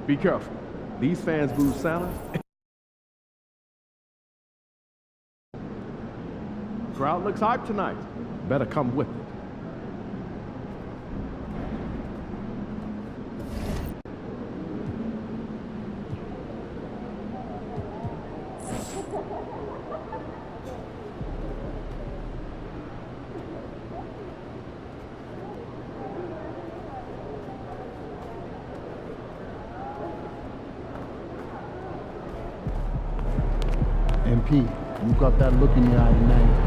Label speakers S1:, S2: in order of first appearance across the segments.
S1: Be careful. These fans boo Santa. Crowd looks hyped tonight. Better come with it.
S2: MP, you got that look in your eye tonight.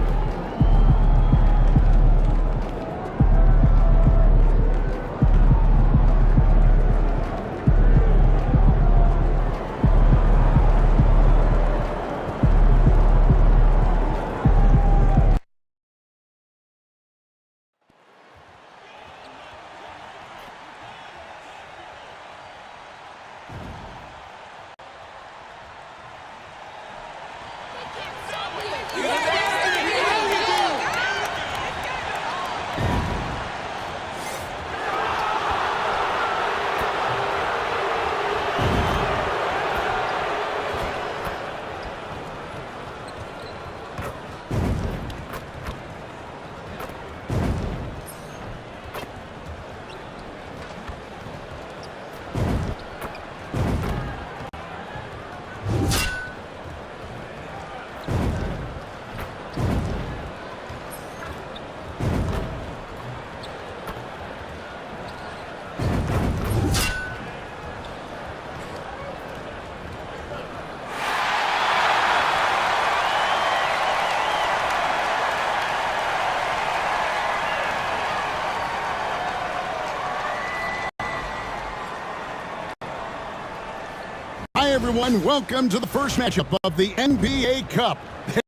S2: Hi everyone, welcome to the first matchup of the NBA Cup.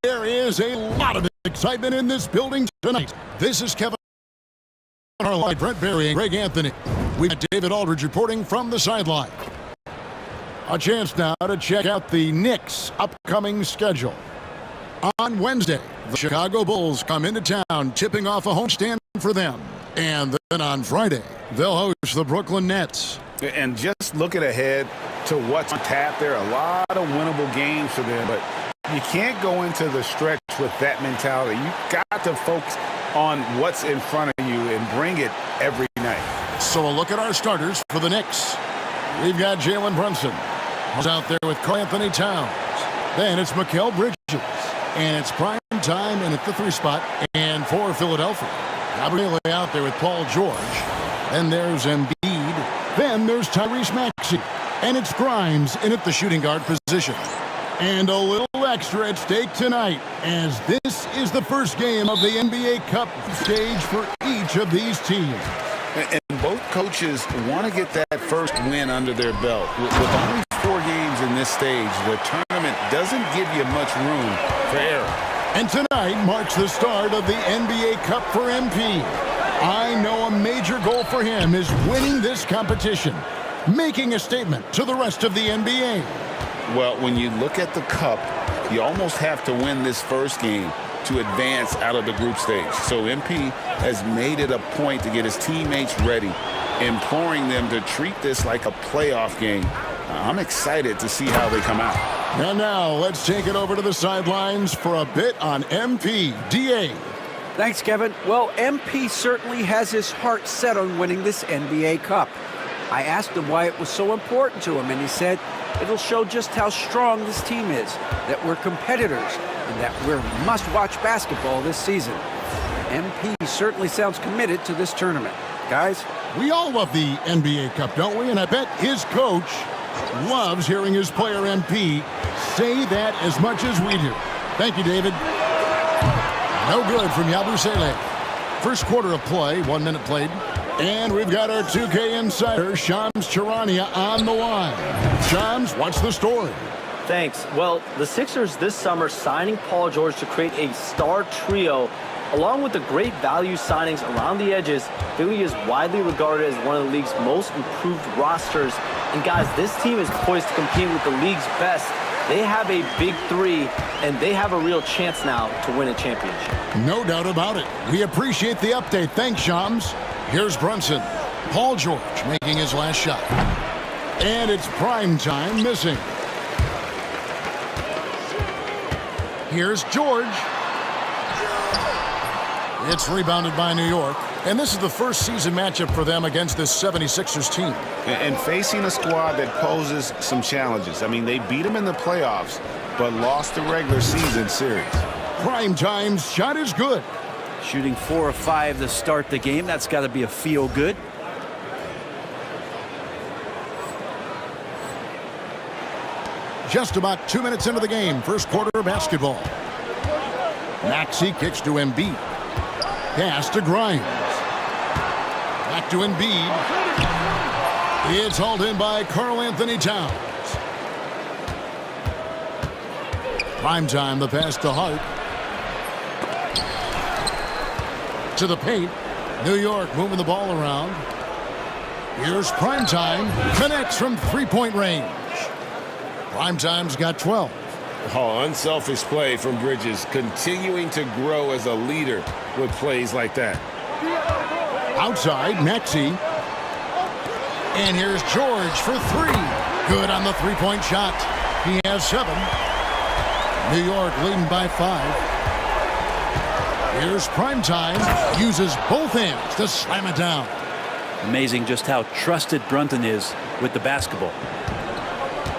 S2: There is a lot of excitement in this building tonight. This is Kevin Harline, Brent Barry, and Greg Anthony. We've got David Aldridge reporting from the sideline. A chance now to check out the Knicks' upcoming schedule. On Wednesday, the Chicago Bulls come into town, tipping off a homestand for them. And then on Friday, they'll host the Brooklyn Nets.
S3: And just looking ahead to what's on tap, there are a lot of winnable games for them, but you can't go into the stretch with that mentality. You've got to focus on what's in front of you and bring it every night.
S2: So a look at our starters for the Knicks. We've got Jalen Brunson. Who's out there with Karl Anthony Towns. Then it's Mikal Bridges. And it's prime time and at the 3 spot and for Philadelphia. Gabriele out there with Paul George. Then there's Embiid. Then there's Tyrese Maxey. And it's Grimes in at the shooting guard position. And a little extra at stake tonight, as this is the first game of the NBA Cup stage for each of these teams.
S3: And both coaches want to get that first win under their belt. With only 4 games in this stage, the tournament doesn't give you much room for error.
S2: And tonight marks the start of the NBA Cup for MP. I know a major goal for him is winning this competition, making a statement to the rest of the NBA.
S3: Well, when you look at the Cup, you almost have to win this first game to advance out of the group stage. So MP has made it a point to get his teammates ready, imploring them to treat this like a playoff game. I'm excited to see how they come out.
S2: And now let's take it over to the sidelines for a bit on MP. DA.
S4: Thanks, Kevin. Well, MP certainly has his heart set on winning this NBA Cup. I asked him why it was so important to him, and he said it'll show just how strong this team is, that we're competitors, and that we're must-watch basketball this season. MP certainly sounds committed to this tournament. Guys?
S2: We all love the NBA Cup, don't we? And I bet his coach loves hearing his player MP say that as much as we do. Thank you, David. No good from Yabusele. First quarter of play, 1 minute played. And we've got our 2K insider, Shams Charania, on the line. Shams, what's the story?
S5: Thanks. Well, the Sixers this summer signing Paul George to create a star trio, along with the great value signings around the edges. Philly is widely regarded as one of the league's most improved rosters. And guys, this team is poised to compete with the league's best. They have a big three, and they have a real chance now to win a championship.
S2: No doubt about it. We appreciate the update. Thanks, Shams. Here's Brunson. Paul George making his last shot. And it's prime time missing. Here's George. It's rebounded by New York. And this is the first season matchup for them against this 76ers team.
S3: And facing a squad that poses some challenges. I mean, they beat them in the playoffs, but lost the regular season series.
S2: Prime time's shot is good.
S4: Shooting 4 of 5 to start the game. That's got to be a feel-good.
S2: Just about 2 minutes into the game. First quarter of basketball. Maxey kicks to Embiid. Pass to Grimes. Back to Embiid. It's hauled in by Karl-Anthony Towns. Prime time, the pass to Hart. To the paint. New York moving the ball around. Here's prime time. Connects from three-point range. Prime time's got 12.
S6: Oh, unselfish play from Bridges, continuing to grow as a leader with plays like that.
S2: Outside, Maxey. And here's George for three. Good on the three-point shot. He has 7. New York leading by 5. Here's primetime. Uses both hands to slam it down.
S4: Amazing just how trusted Brunson is with the basketball.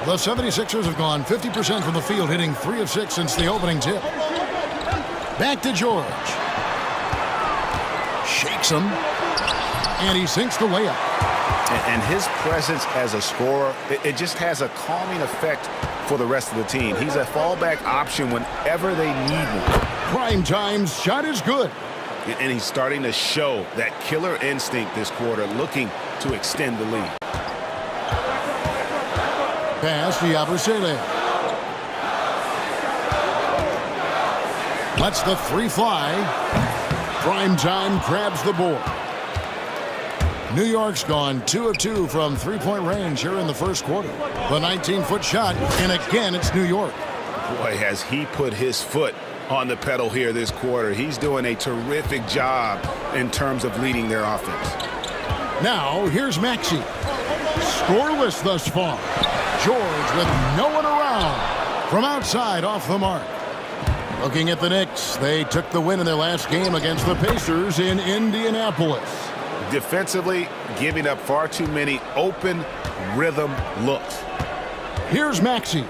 S2: The 76ers have gone 50% from the field, hitting 3 of 6 since the opening tip. Back to George. Shakes him. And he sinks the layup.
S3: And his presence as a scorer, it just has a calming effect for the rest of the team. He's a fallback option whenever they need one.
S2: Prime time's shot is good.
S3: And he's starting to show that killer instinct this quarter, looking to extend the lead.
S2: Pass to Yabusele. Lets the 3 fly. Prime time grabs the board. New York's gone 2 of 2 from three-point range here in the first quarter. The 19-foot shot, and again it's New York.
S3: Boy, has he put his foot on the pedal here this quarter. He's doing a terrific job in terms of leading their offense.
S2: Now, here's Maxey. Scoreless thus far. George with no one around. From outside, off the mark. Looking at the Knicks, they took the win in their last game against the Pacers in Indianapolis.
S3: Defensively, giving up far too many open rhythm looks.
S2: Here's Maxey.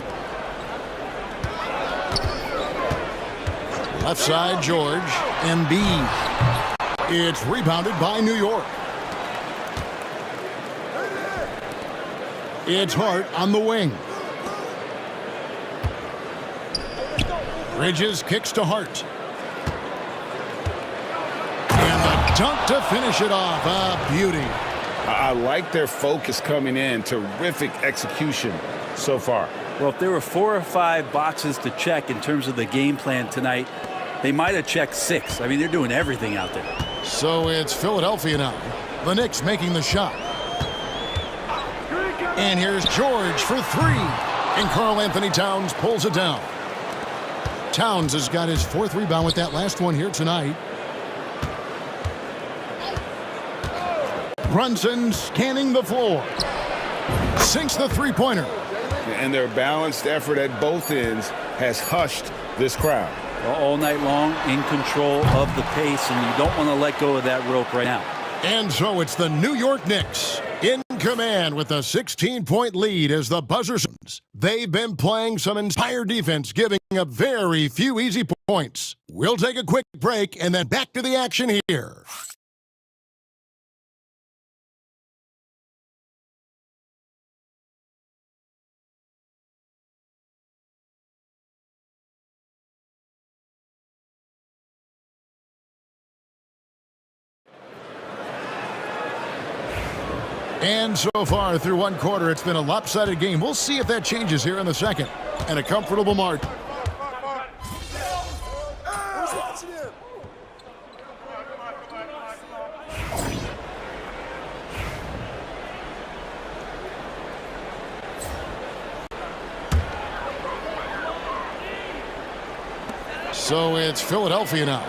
S2: Left side, George. Embiid. It's rebounded by New York. It's Hart on the wing. Bridges kicks to Hart. And the dunk to finish it off. A beauty.
S3: I like their focus coming in. Terrific execution so far.
S4: Well, if there were 4 or 5 boxes to check in terms of the game plan tonight, they might have checked 6. I mean, they're doing everything out there.
S2: So it's Philadelphia now. The Knicks making the shot. And here's George for 3. And Karl-Anthony Towns pulls it down. Towns has got his 4th rebound with that last one here tonight. Brunson scanning the floor. Sinks the three-pointer.
S3: And their balanced effort at both ends has hushed this crowd.
S4: All night long, in control of the pace, and you don't want to let go of that rope right now.
S2: And so it's the New York Knicks in command with a 16-point lead as the Buzzers. They've been playing some inspired defense, giving up very few easy points. We'll take a quick break and then back to the action here. And so far through one quarter, it's been a lopsided game. We'll see if that changes here in the second. And a comfortable margin. So it's Philadelphia now.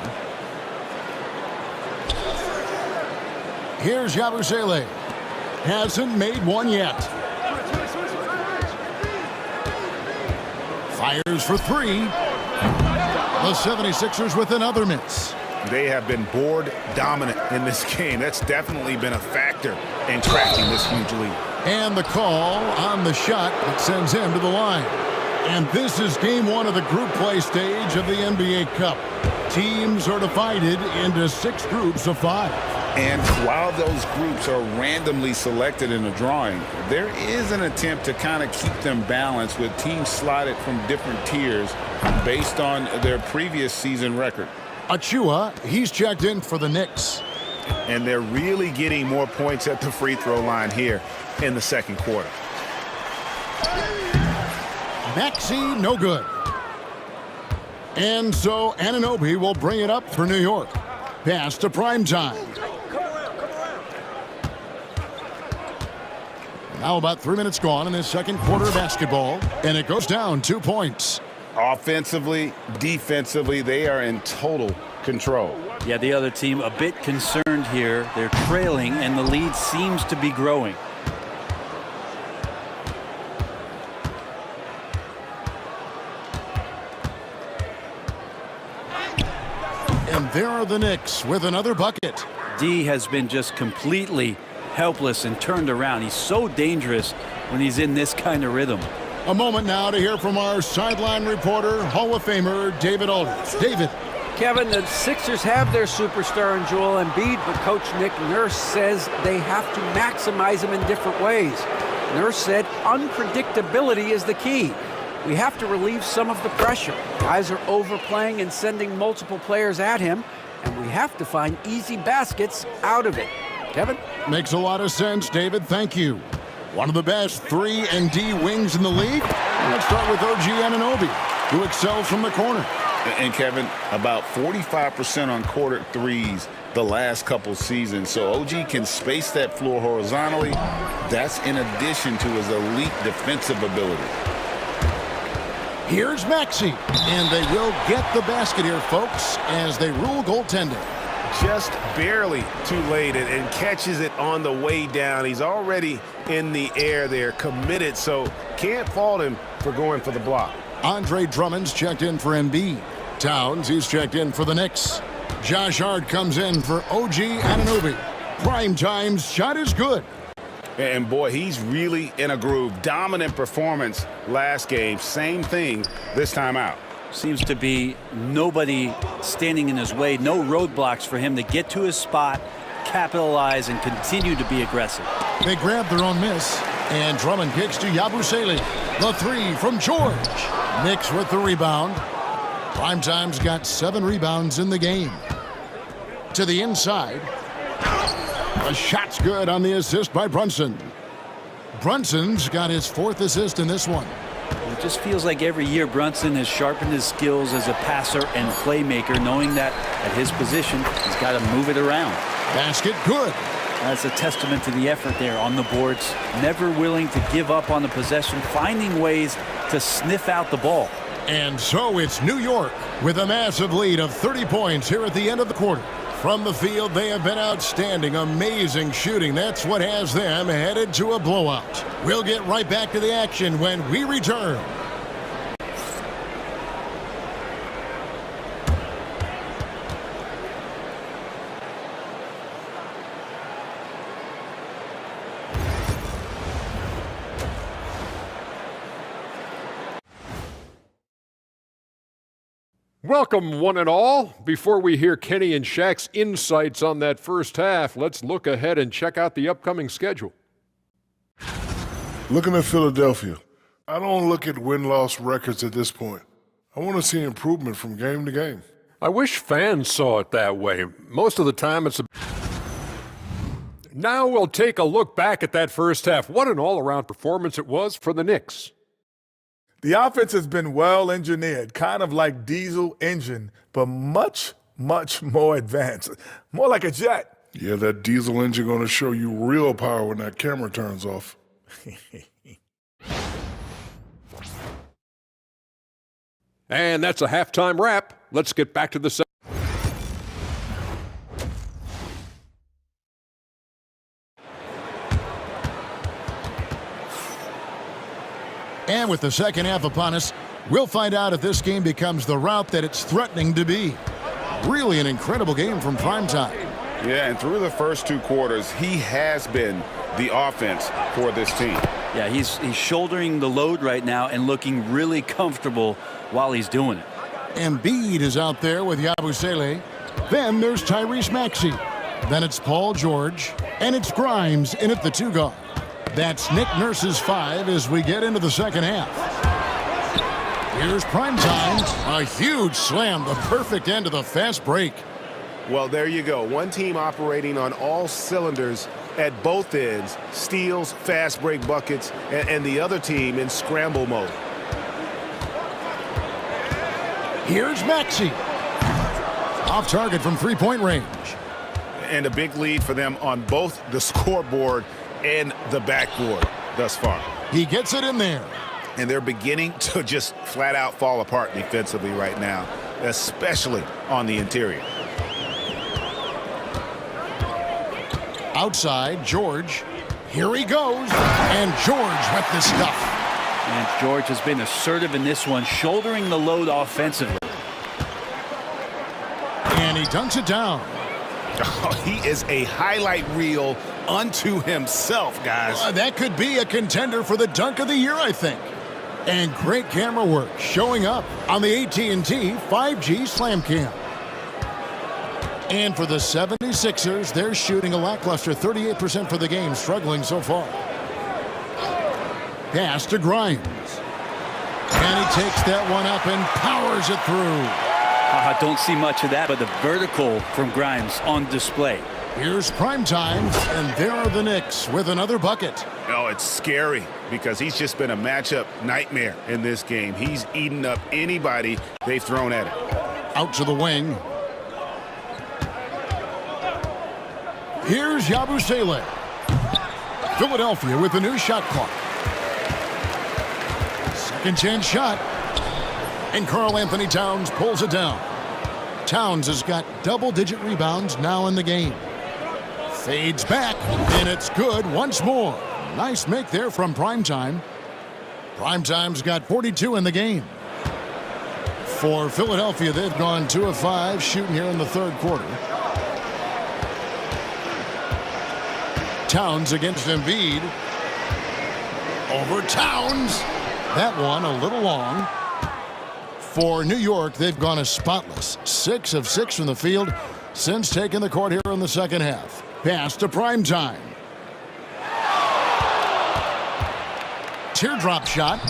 S2: Here's Yabusele. Hasn't made one yet. Fires for 3. The 76ers with another miss.
S3: They have been board dominant in this game. That's definitely been a factor in cracking this huge lead.
S2: And the call on the shot that sends him to the line. And this is game 1 of the group play stage of the NBA Cup. Teams are divided into 6 groups of 5.
S3: And while those groups are randomly selected in a drawing, there is an attempt to kind of keep them balanced with teams slotted from different tiers based on their previous season record.
S2: Achua, he's checked in for the Knicks.
S3: And they're really getting more points at the free throw line here in the second quarter.
S2: Maxey, no good. And so Anunoby will bring it up for New York. Pass to Primetime. Now about 3 minutes gone in this second quarter of basketball, and it goes down 2 points.
S3: Offensively, defensively, they are in total control.
S4: Yeah, the other team a bit concerned here. They're trailing, and the lead seems to be growing.
S2: And there are the Knicks with another bucket.
S4: D has been just completely helpless and turned around. He's so dangerous when he's in this kind of rhythm.
S2: A moment now to hear from our sideline reporter, Hall of Famer David Aldridge. David.
S4: Kevin, the Sixers have their superstar in Joel Embiid, but Coach Nick Nurse says they have to maximize him in different ways. Nurse said unpredictability is the key. We have to relieve some of the pressure. Guys are overplaying and sending multiple players at him, and we have to find easy baskets out of it. Kevin?
S2: Makes a lot of sense, David. Thank you. One of the best 3 and D wings in the league. Let's start with OG Anunoby, who excels from the corner.
S3: And Kevin, about 45% on quarter threes the last couple seasons. So OG can space that floor horizontally. That's in addition to his elite defensive ability.
S2: Here's Maxey, and they will get the basket here, folks, as they rule goaltending.
S6: Just barely too late and catches it on the way down. He's already in the air there, committed, so can't fault him for going for the block.
S2: Andre Drummond's checked in for Embiid. Towns, he's checked in for the Knicks. Josh Hart comes in for OG Anunoby. Primetime's shot is good.
S3: And boy, he's really in a groove. Dominant performance last game. Same thing this time out.
S4: Seems to be nobody standing in his way, no roadblocks for him to get to his spot, capitalize, and continue to be aggressive.
S2: They grab their own miss, and Drummond kicks to Yabusele. The 3 from George. Knicks with the rebound. Primetime's got 7 rebounds in the game. To the inside. The shot's good on the assist by Brunson. Brunson's got his 4th assist in this one.
S4: It just feels like every year Brunson has sharpened his skills as a passer and playmaker, knowing that at his position, he's got to move it around.
S2: Basket good.
S4: That's a testament to the effort there on the boards. Never willing to give up on the possession, finding ways to sniff out the ball.
S2: And so it's New York with a massive lead of 30 points here at the end of the quarter. From the field, they have been outstanding, amazing shooting. That's what has them headed to a blowout. We'll get right back to the action when we return.
S7: Welcome, one and all. Before we hear Kenny and Shaq's insights on that first half, let's look ahead and check out the upcoming schedule.
S8: Looking at Philadelphia, I don't look at win-loss records at this point. I want to see improvement from game to game.
S7: I wish fans saw it that way. Most of the time it's a... Now we'll take a look back at that first half. What an all-around performance it was for the Knicks.
S9: The offense has been well engineered, kind of like diesel engine, but much, much more advanced. More like a jet.
S8: Yeah, that diesel engine going to show you real power when that camera turns off.
S7: And that's a halftime wrap. Let's get back to the
S2: And with the second half upon us, we'll find out if this game becomes the rout that it's threatening to be. Really an incredible game from primetime.
S3: Yeah, and through the first two quarters, he has been the offense for this team.
S10: Yeah, he's shouldering the load right now and looking really comfortable while he's doing it.
S2: Embiid is out there with Yabusele. Then there's Tyrese Maxey. Then it's Paul George. And it's Grimes in at the two guard. That's Nick Nurse's 5 as we get into the second half. Here's primetime. A huge slam, the perfect end of the fast break.
S6: Well, there you go. One team operating on all cylinders at both ends, steals, fast break buckets, and the other team in scramble mode.
S2: Here's Maxey. Off target from three-point range.
S3: And a big lead for them on both the scoreboard and the backboard thus far.
S2: He gets it in there.
S3: And they're beginning to just flat out fall apart defensively right now, especially on the interior.
S2: Outside, George. Here he goes. And George with the stuff.
S10: And George has been assertive in this one, shouldering the load offensively.
S2: And he dunks it down.
S3: Oh, he is a highlight reel unto himself, guys.
S2: That could be a contender for the dunk of the year, I think. And great camera work showing up on the AT&T 5G Slam Cam. And for the 76ers, they're shooting a lackluster 38% for the game, struggling so far. Pass to Grimes. And he takes that one up and powers it through.
S10: I don't see much of that, but the vertical from Grimes on display.
S2: Here's primetime, and there are the Knicks with another bucket.
S3: Oh, it's scary because he's just been a matchup nightmare in this game. He's eaten up anybody they've thrown at him.
S2: Out to the wing. Here's Yabusele. Philadelphia with the new shot clock. Second chance shot. And Karl Anthony Towns pulls it down. Towns has got double-digit rebounds now in the game. Fades back, and it's good once more. Nice make there from Primetime. Primetime's got 42 in the game. For Philadelphia, they've gone 2 of 5 shooting here in the third quarter. Towns against Embiid. Over Towns. That one a little long. For New York, they've gone as spotless. 6 of 6 from the field since taking the court here in the second half. Pass to Primetime. Teardrop shot.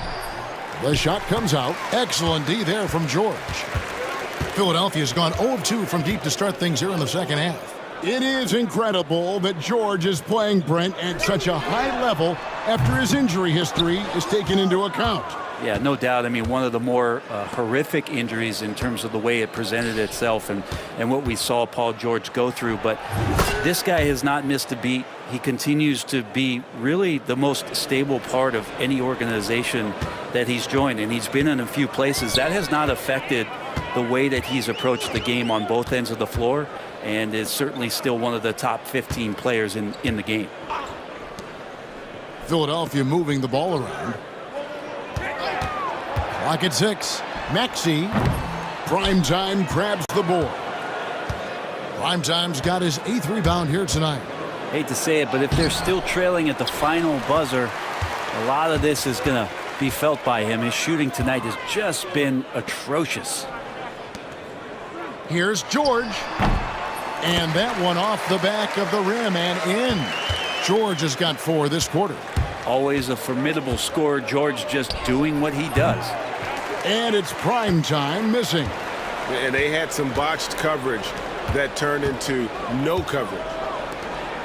S2: The shot comes out. Excellent D there from George. Philadelphia's gone 0 of 2 from deep to start things here in the second half. It is incredible that George is playing, Brent, at such a high level after his injury history is taken into account.
S10: Yeah, no doubt. I mean, one of the more horrific injuries in terms of the way it presented itself and what we saw Paul George go through. But this guy has not missed a beat. He continues to be really the most stable part of any organization that he's joined. And he's been in a few places. That has not affected the way that he's approached the game on both ends of the floor, and is certainly still one of the top 15 players in the game.
S2: Philadelphia moving the ball around. Clock at 6. Maxey. Primetime grabs the board. Primetime's got his 8th rebound here tonight.
S10: Hate to say it, but if they're still trailing at the final buzzer, a lot of this is going to be felt by him. His shooting tonight has just been atrocious.
S2: Here's George. And that one off the back of the rim and in. George has got 4 this quarter.
S10: Always a formidable scorer. George just doing what he does.
S2: And it's Primetime missing.
S6: And they had some botched coverage that turned into no coverage.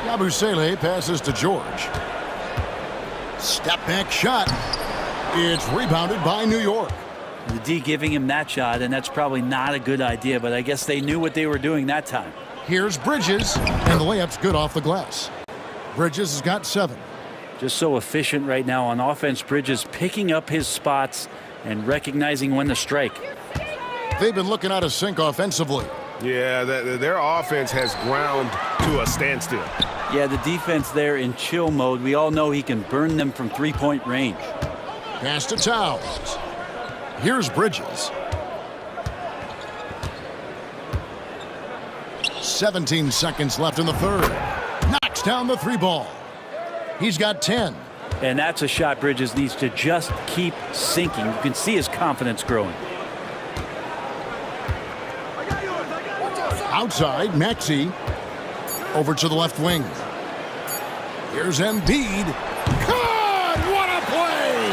S2: Yabusele passes to George. Step back shot. It's rebounded by New York.
S10: The D giving him that shot, and that's probably not a good idea, but I guess they knew what they were doing that time.
S2: Here's Bridges, and the layup's good off the glass. Bridges has got 7.
S10: Just so efficient right now on offense. Bridges picking up his spots and recognizing when to strike.
S2: They've been looking out of sync offensively.
S6: Yeah, their offense has ground to a standstill.
S10: Yeah, the defense there in chill mode. We all know he can burn them from three-point range.
S2: Pass to Towns. Here's Bridges. 17 seconds left in the third. Knocks down the 3 ball. He's got 10.
S10: And that's a shot Bridges needs to just keep sinking. You can see his confidence growing.
S2: Outside, Maxey. Over to the left wing. Here's Embiid. God, what a play!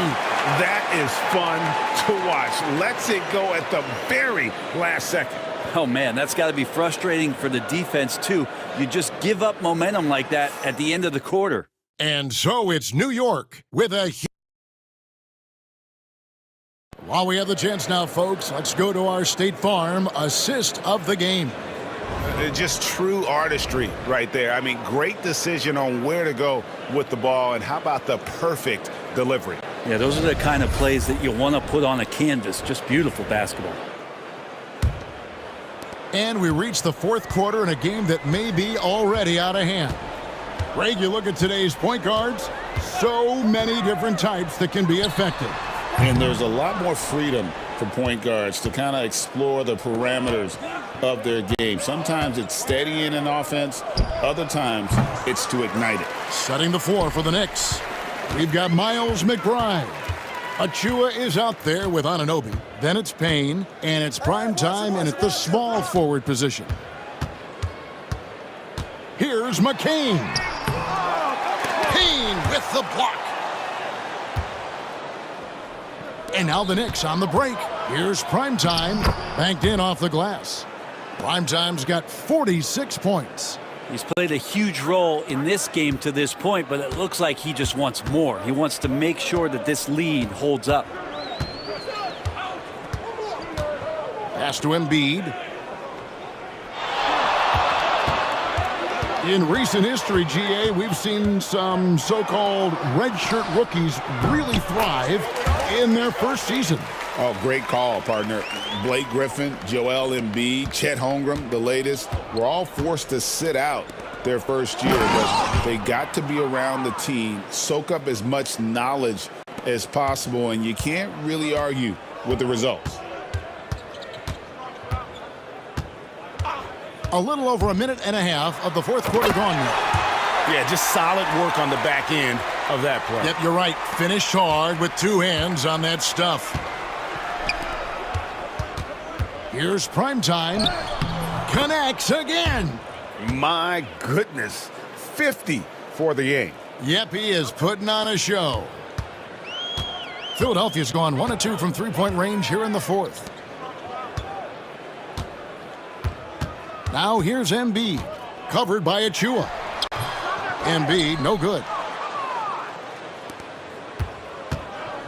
S6: That is fun to watch. Lets it go at the very last second.
S10: Oh, man, that's got to be frustrating for the defense, too. You just give up momentum like that at the end of the quarter.
S2: And so it's New York with a... While we have the chance now, folks, let's go to our State Farm assist of the game.
S3: Just true artistry right there. I mean, great decision on where to go with the ball, and how about the perfect delivery?
S10: Yeah, those are the kind of plays that you want to put on a canvas. Just beautiful basketball.
S2: And we reach the 4th quarter in a game that may be already out of hand. Greg, you look at today's point guards, so many different types that can be effective.
S3: And there's a lot more freedom for point guards to kind of explore the parameters of their game. Sometimes it's steadying an offense. Other times it's to ignite it.
S2: Setting the floor for the Knicks. We've got Miles McBride. Achua is out there with Anunoby. Then it's Payne, and it's Primetime, and at the small forward position. Here's McCain. Payne with the block. And now the Knicks on the break. Here's Primetime, banked in off the glass. Primetime's got 46 points.
S10: He's played a huge role in this game to this point, but it looks like he just wants more. He wants to make sure that this lead holds up.
S2: Pass to Embiid. In recent history, GA, we've seen some so-called redshirt rookies really thrive in their first season.
S3: Oh, great call, partner. Blake Griffin, Joel Embiid, Chet Holmgren, the latest, were all forced to sit out their first year, but they got to be around the team, soak up as much knowledge as possible, and you can't really argue with the results.
S2: A little over a minute and a half of the 4th quarter gone now.
S6: Yeah, just solid work on the back end of that play.
S2: Yep, you're right. Finished hard with 2 hands on that stuff. Here's Primetime. Connects again.
S3: My goodness, 50 for the game.
S2: Yep, he is putting on a show. Philadelphia's gone 1 of 2 from three-point range here in the 4th. Now here's Embiid, covered by Achua. Embiid, no good.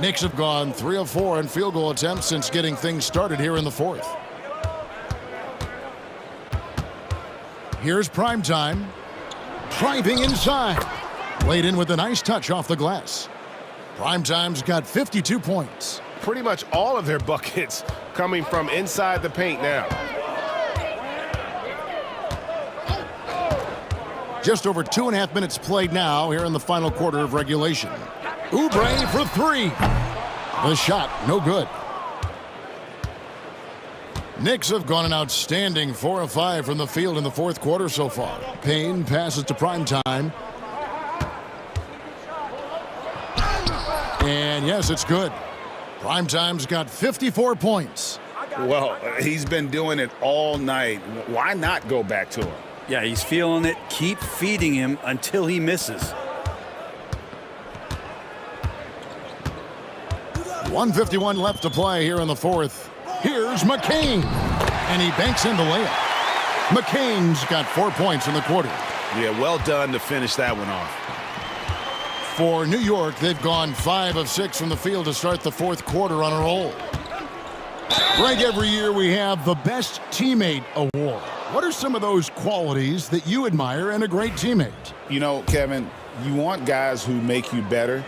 S2: Knicks have gone 3 of 4 in field goal attempts since getting things started here in the fourth. Here's Primetime. Driving inside. Laid in with a nice touch off the glass. Primetime's got 52 points.
S6: Pretty much all of their buckets coming from inside the paint now.
S2: Just over 2.5 minutes played now here in the final quarter of regulation. Oubre for 3. The shot, no good. Knicks have gone an outstanding 4 of 5 from the field in the fourth quarter so far. Payne passes to Primetime. And yes, it's good. Primetime's got 54 points.
S3: Well, he's been doing it all night. Why not go back to him?
S10: Yeah, he's feeling it. Keep feeding him until he misses.
S2: 1:51 left to play here in the fourth. Here's McCain. And he banks in the layup. McCain's got 4 points in the quarter.
S3: Yeah, well done to finish that one off.
S2: For New York, they've gone 5 of 6 from the field to start the fourth quarter on a roll. Greg, every year we have the Best Teammate Award. What are some of those qualities that you admire in a great teammate?
S3: You know, Kevin, you want guys who make you better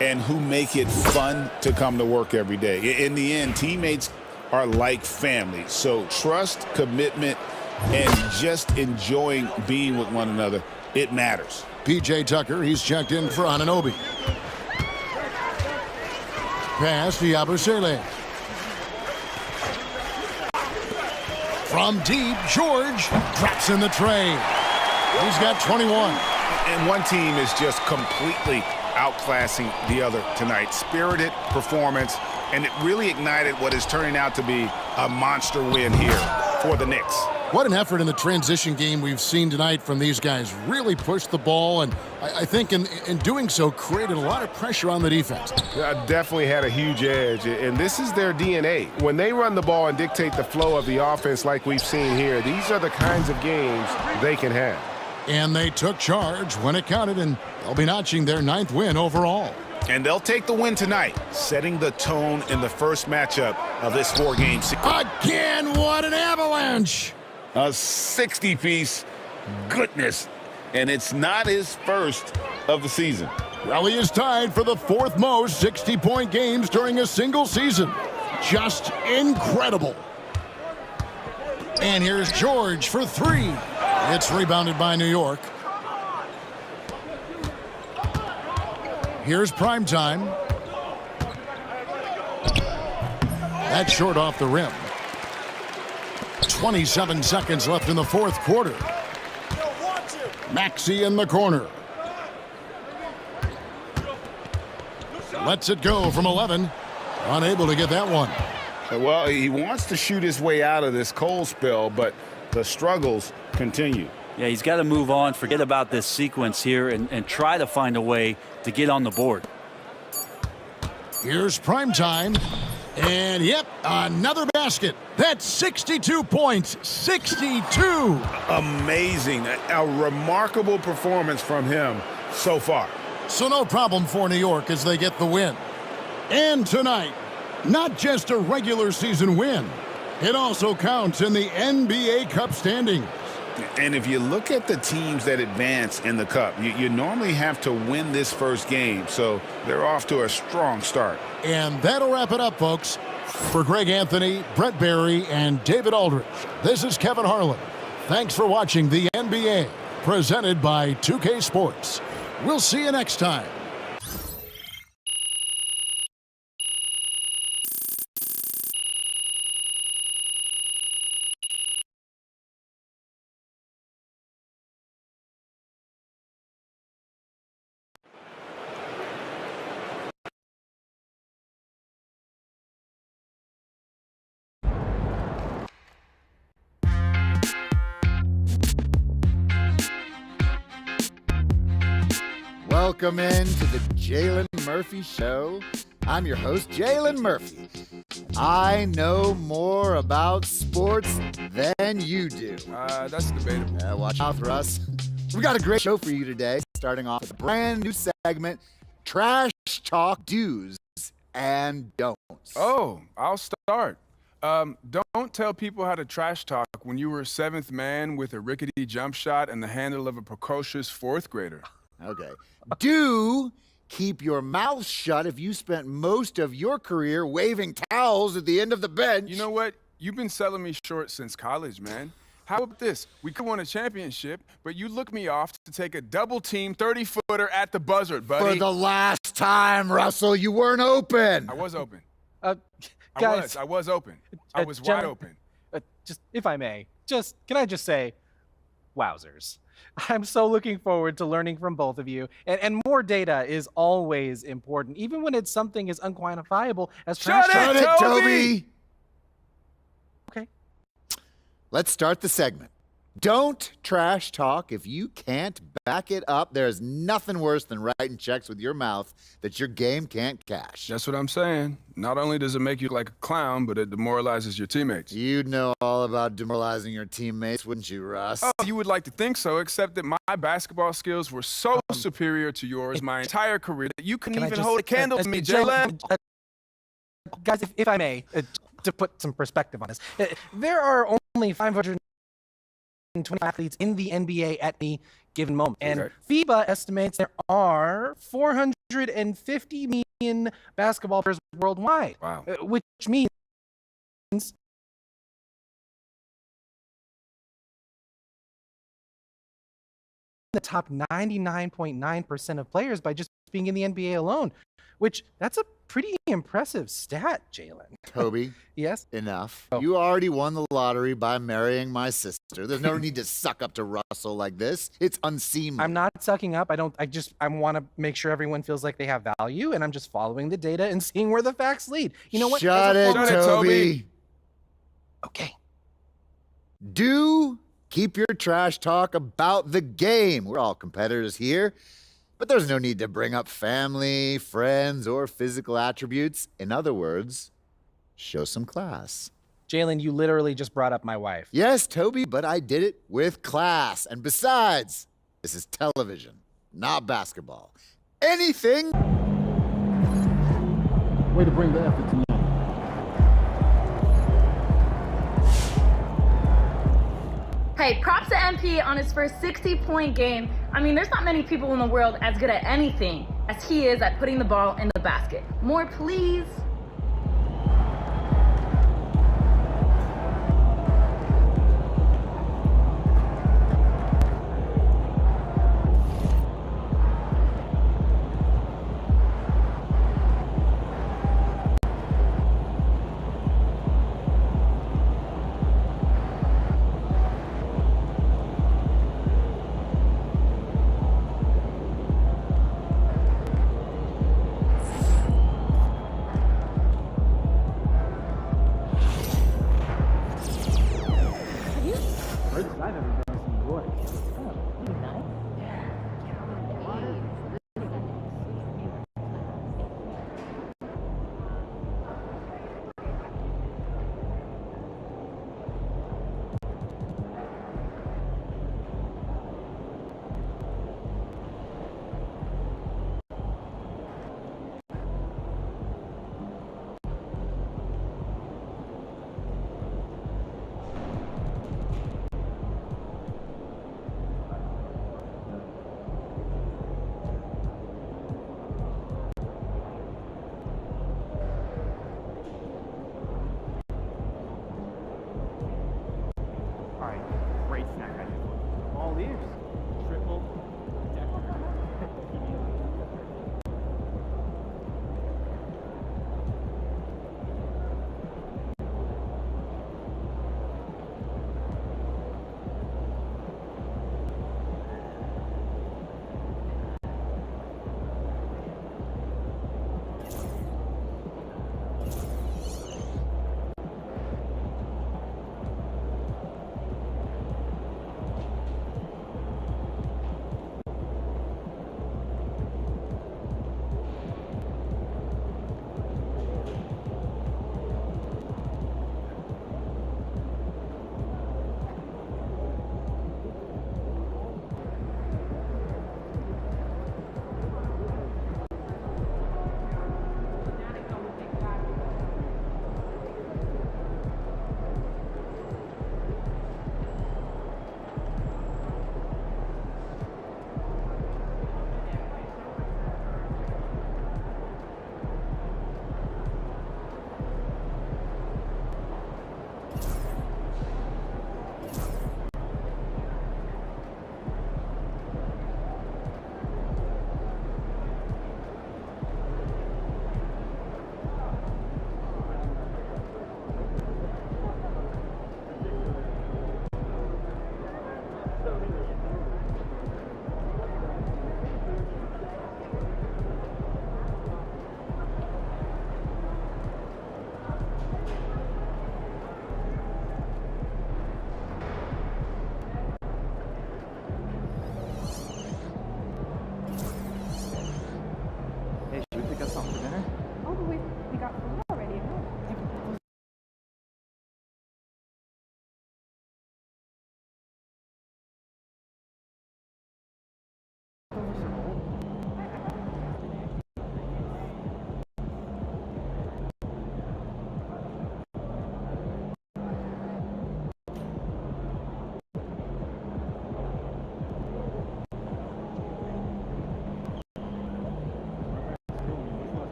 S3: and who make it fun to come to work every day. In the end, teammates are like family. So trust, commitment, and just enjoying being with one another, it matters.
S2: P.J. Tucker, he's checked in for Anunoby. Pass to Yabusele. From deep, George drops in the tray. He's got 21.
S3: And one team is just completely outclassing the other tonight. Spirited performance, and it really ignited what is turning out to be a monster win here for the Knicks.
S2: What an effort in the transition game we've seen tonight from these guys. Really pushed the ball, and I think in doing so created a lot of pressure on the defense.
S6: Definitely had a huge edge, and this is their DNA. When they run the ball and dictate the flow of the offense like we've seen here, these are the kinds of games they can have.
S2: And they took charge when it counted, and they'll be notching their 9th win overall.
S3: And they'll take the win tonight, setting the tone in the first matchup of this 4-game series.
S2: Again, what an avalanche!
S3: A 60-piece goodness, and it's not his first of the season.
S2: Well, he is tied for the 4th most 60-point games during a single season. Just incredible. And here's George for 3. It's rebounded by New York. Here's Primetime. That's short off the rim. 27 seconds left in the fourth quarter. Maxey in the corner. Lets it go from 11. Unable to get that one.
S3: Well, he wants to shoot his way out of this cold spell, but the struggles continue.
S10: Yeah, he's got to move on, forget about this sequence here, and try to find a way to get on the board.
S2: Here's Primetime. And, yep, another basket. That's 62 points. 62.
S3: Amazing. A remarkable performance from him so far.
S2: So no problem for New York as they get the win. And tonight, not just a regular season win. It also counts in the NBA Cup standings.
S3: And if you look at the teams that advance in the Cup, you normally have to win this first game. So they're off to a strong start.
S2: And that'll wrap it up, folks. For Greg Anthony, Brett Barry, and David Aldridge, this is Kevin Harlan. Thanks for watching the NBA, presented by 2K Sports. We'll see you next time.
S11: Welcome in to the Jalen Murphy Show. I'm your host, Jalen Murphy. I know more about sports than you do.
S9: That's debatable.
S11: Watch out for us. We've got a great show for you today, starting off with a brand new segment, Trash Talk Do's and don'ts.
S12: Oh, I'll start. Don't tell people how to trash talk when you were 7th man with a rickety jump shot and the handle of a precocious 4th grader.
S11: Okay. Do keep your mouth shut if you spent most of your career waving towels at the end of the bench.
S12: You know what? You've been selling me short since college, man. How about this? We could win a championship, but you look me off to take a double-team 30-footer at the buzzard, buddy.
S11: For the last time, Russell, you weren't open.
S12: I was open.
S13: Guys,
S12: I was open. I was wide open.
S13: Just, if I may, can I just say, wowzers. I'm so looking forward to learning from both of you. And more data is always important, even when it's something as unquantifiable as trash talk.
S11: Shut it, Toby!
S13: Okay.
S11: Let's start the segment. Don't trash talk if you can't back it up. There's nothing worse than writing checks with your mouth that your game can't cash.
S12: That's what I'm saying. Not only does it make you look like a clown, but it demoralizes your teammates.
S11: You'd know all about demoralizing your teammates, wouldn't you, Russ?
S12: Oh, you would like to think so, except that my basketball skills were so superior to yours my entire career that you couldn't even hold a candle to me, Jalen.
S13: Guys, if I may, to put some perspective on this, there are only 520 athletes in the NBA at any given moment. And FIBA estimates there are 450 million basketball players worldwide.
S12: Wow.
S13: Which means the top 99.9% of players by just being in the NBA alone, which that's a pretty impressive stat, Jalen.
S11: Toby.
S13: Yes?
S11: Enough. You already won the lottery by marrying my sister. There's no need to suck up to Russell like this. It's unseemly.
S13: I'm not sucking up. I want to make sure everyone feels like they have value, and I'm just following the data and seeing where the facts lead. You know what?
S11: Shut it, Toby.
S13: Okay.
S11: Do keep your trash talk about the game. We're all competitors here. But there's no need to bring up family, friends, or physical attributes. In other words, show some class.
S13: Jalen, you literally just brought up my wife.
S11: Yes, Toby, but I did it with class. And besides, this is television, not basketball. Anything.
S1: Way to bring the effort tonight.
S14: Hey, props to MP on his first 60-point game. I mean, there's not many people in the world as good at anything as he is at putting the ball in the basket. More, please.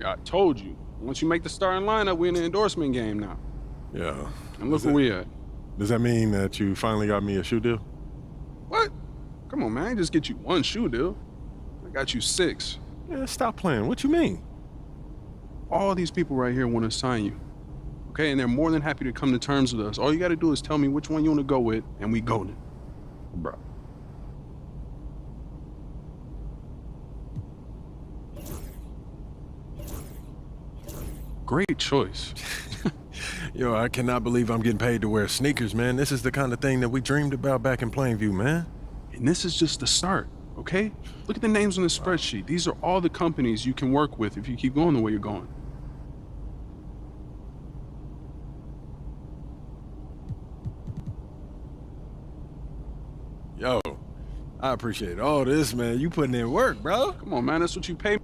S12: I told you. Once you make the starting lineup, we're in the endorsement game now.
S15: Yeah.
S12: And look where we at.
S15: Does that mean that you finally got me a shoe deal?
S12: What? Come on, man. I ain't just get you one shoe deal. I got you 6.
S15: Yeah, stop playing. What you mean?
S12: All these people right here want to sign you. Okay, and they're more than happy to come to terms with us. All you got to do is tell me which one you want to go with, and we golden.
S15: Bro.
S12: Great choice.
S15: Yo, I cannot believe I'm getting paid to wear sneakers, man. This is the kind of thing that we dreamed about back in Plainview, man.
S12: And this is just the start, okay? Look at the names on the spreadsheet. These are all the companies you can work with if you keep going the way you're going.
S15: Yo, I appreciate all this, man. You putting in work, bro.
S12: Come on, man. That's what you pay me.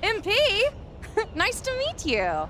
S16: MP? Nice to meet you.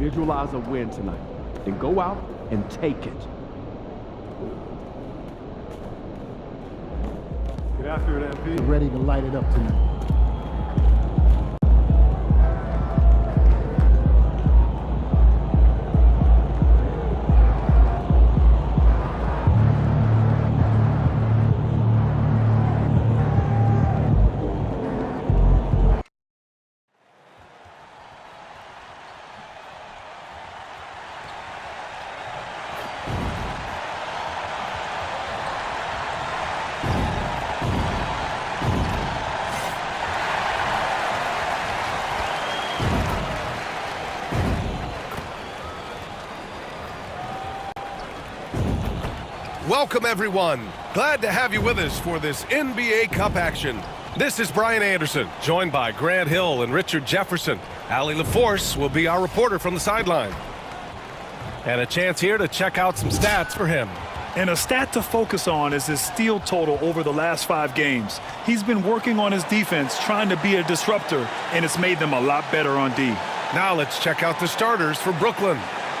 S1: Visualize a win tonight. Then go out and take it.
S17: Get after it, MP.
S11: Ready to light it up tonight.
S18: Welcome, everyone. Glad to have you with us for this NBA Cup action. This is Brian Anderson, joined by Grant Hill and Richard Jefferson. Allie LaForce will be our reporter from the sideline. And a chance here to check out some stats for him.
S19: And a stat to focus on is his steal total over the last 5 games. He's been working on his defense, trying to be a disruptor, and it's made them a lot better on D.
S18: Now let's check out the starters for Brooklyn.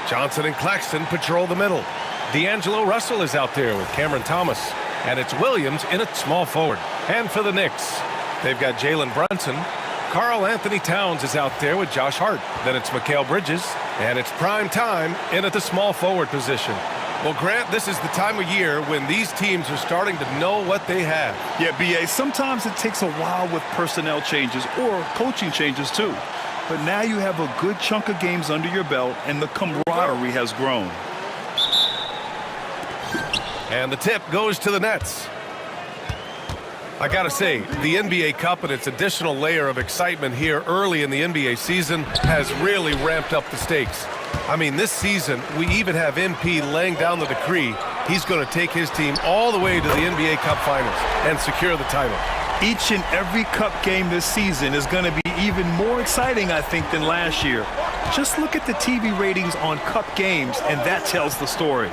S18: Johnson and Claxton patrol the middle. D'Angelo Russell is out there with Cameron Thomas. And it's Williams in at small forward. And for the Knicks, they've got Jalen Brunson. Karl Anthony Towns is out there with Josh Hart. Then it's Mikal Bridges. And it's prime time in at the small forward position. Well, Grant, this is the time of year when these teams are starting to know what they have.
S19: Yeah, B.A., sometimes it takes a while with personnel changes or coaching changes, too. But now you have a good chunk of games under your belt, and the camaraderie has grown.
S18: And the tip goes to the Nets. I gotta say, the NBA Cup and its additional layer of excitement here early in the NBA season has really ramped up the stakes. I mean, this season, we even have MP laying down the decree he's going to take his team all the way to the NBA Cup Finals and secure the title.
S19: Each and every Cup game this season is going to be even more exciting, I think, than last year. Just look at the TV ratings on Cup games, and that tells the story.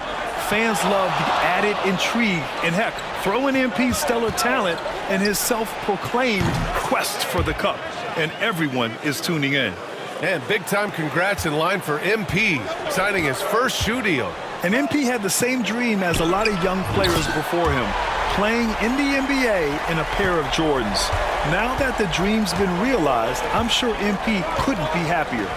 S19: Fans love the added intrigue, and heck, throw in MP's stellar talent and his self-proclaimed quest for the Cup, and everyone is tuning in.
S18: And big-time congrats in line for MP, signing his first shoe deal.
S19: And MP had the same dream as a lot of young players before him, playing in the NBA in a pair of Jordans. Now that the dream's been realized, I'm sure MP couldn't be happier.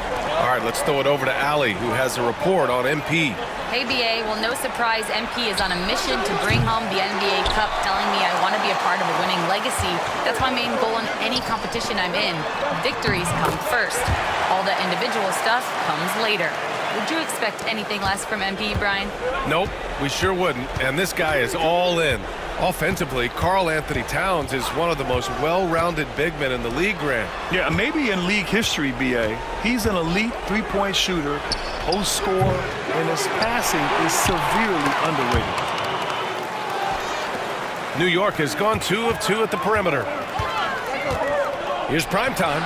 S18: All right, let's throw it over to Allie, who has a report on MP.
S20: Hey, BA. Well, no surprise, MP is on a mission to bring home the NBA Cup, telling me I want to be a part of a winning legacy. That's my main goal in any competition I'm in. Victories come first. All the individual stuff comes later. Would you expect anything less from MP, Brian?
S18: Nope, we sure wouldn't. And this guy is all in. Offensively, Karl Anthony Towns is one of the most well-rounded big men in the league, Grant.
S19: Yeah, maybe in league history, BA. He's an elite three-point shooter, post scorer, and his passing is severely underrated.
S18: New York has gone 2 of 2 at the perimeter. Here's prime time.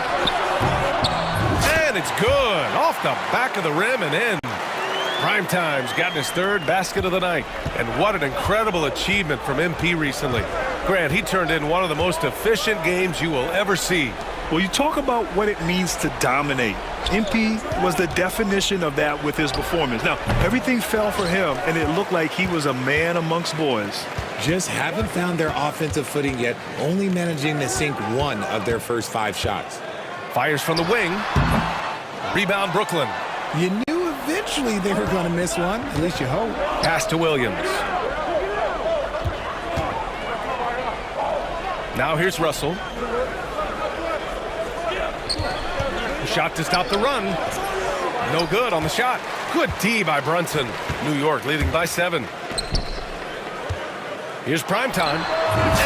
S18: And it's good. Off the back of the rim and in. Primetime's gotten his 3rd basket of the night. And what an incredible achievement from MP recently. Grant, he turned in one of the most efficient games you will ever see.
S19: Well, you talk about what it means to dominate. MP was the definition of that with his performance. Now, everything fell for him, and it looked like he was a man amongst boys.
S21: Just haven't found their offensive footing yet, only managing to sink 1 of their first 5 shots.
S18: Fires from the wing. Rebound, Brooklyn.
S21: You knew eventually they were going to miss one, at least you hope.
S18: Pass to Williams. Now here's Russell. Shot to stop the run. No good on the shot. Good D by Brunson. New York leading by 7. Here's primetime.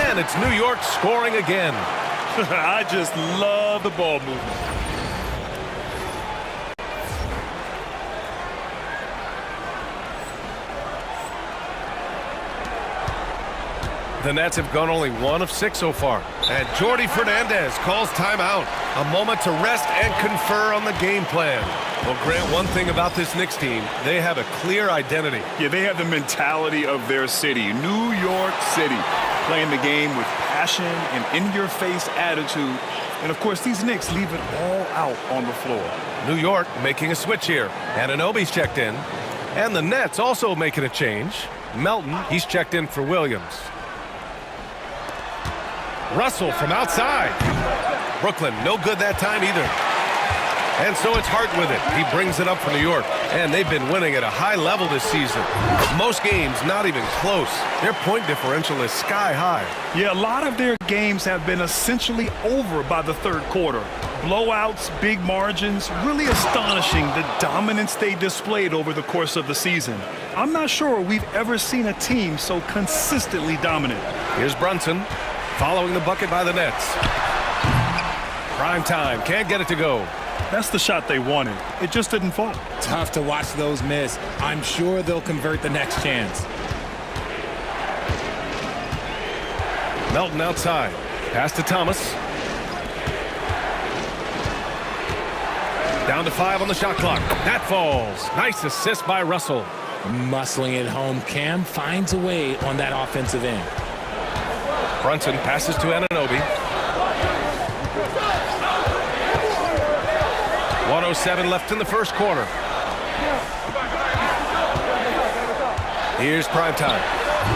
S18: And it's New York scoring again.
S19: I just love the ball movement.
S18: The Nets have gone only 1 of 6 so far. And Jordi Fernandez calls timeout. A moment to rest and confer on the game plan. Well, Grant, one thing about this Knicks team, they have a clear identity.
S19: Yeah, they have the mentality of their city, New York City, playing the game with passion passion and in-your-face attitude. And, of course, these Knicks leave it all out on the floor.
S18: New York making a switch here. Anunoby's checked in. And the Nets also making a change. Melton, he's checked in for Williams. Russell from outside. Brooklyn, no good that time either. And so it's Hart with it. He brings it up for New York. And they've been winning at a high level this season. Most games not even close. Their point differential is sky high.
S19: Yeah, a lot of their games have been essentially over by the third quarter. Blowouts, big margins, really astonishing the dominance they displayed over the course of the season. I'm not sure we've ever seen a team so consistently dominant.
S18: Here's Brunson following the bucket by the Nets. Prime time, can't get it to go.
S19: That's the shot they wanted. It just didn't fall.
S21: Tough to watch those miss. I'm sure they'll convert the next chance.
S18: Melton outside. Pass to Thomas. Down to 5 on the shot clock. That falls. Nice assist by Russell.
S21: Muscling it home. Cam finds a way on that offensive end.
S18: Brunson passes to Anunoby. 1:07 left in the first quarter. Here's primetime.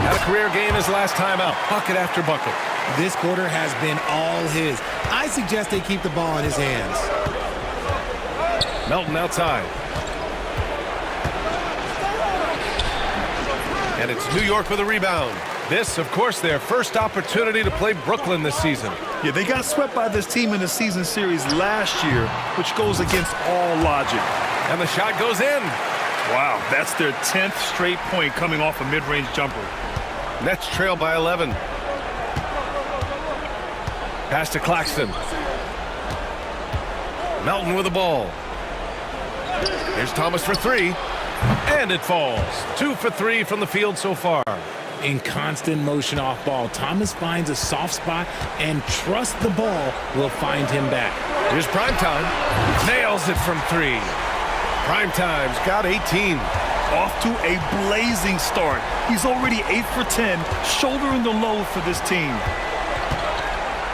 S18: Had a career game his last time out. Bucket after bucket.
S21: This quarter has been all his. I suggest they keep the ball in his hands.
S18: Melton outside. And it's New York with a rebound. This, of course, their first opportunity to play Brooklyn this season.
S19: Yeah, they got swept by this team in the season series last year, which goes against all logic.
S18: And the shot goes in.
S19: Wow, that's their 10th straight point coming off a mid-range jumper.
S18: Nets trail by 11. Pass to Claxton. Melton with the ball. Here's Thomas for 3. And it falls. 2 for 3 from the field so far.
S21: In constant motion off ball, Thomas finds a soft spot and trusts the ball will find him back.
S18: Here's Primetime. Nails it from 3. Primetime's got 18.
S19: Off to a blazing start. He's already 8 for 10, shouldering the load for this team.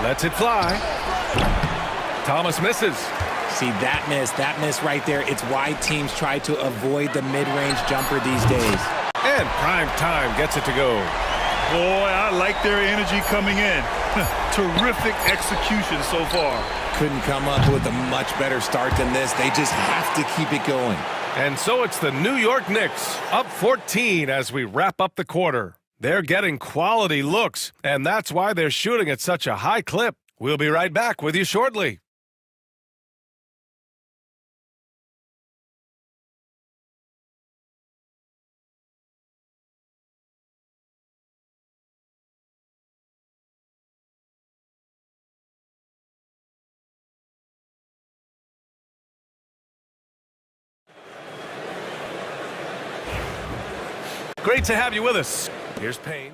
S18: Lets it fly. Thomas misses.
S21: See, that miss right there. It's why teams try to avoid the mid-range jumper these days.
S18: And Primetime gets it to go.
S19: Boy, I like their energy coming in. Terrific execution so far.
S21: Couldn't come up with a much better start than this. They just have to keep it going.
S18: And so it's the New York Knicks up 14 as we wrap up the quarter. They're getting quality looks, and that's why they're shooting at such a high clip. We'll be right back with you shortly. Great to have you with us. Here's Payne.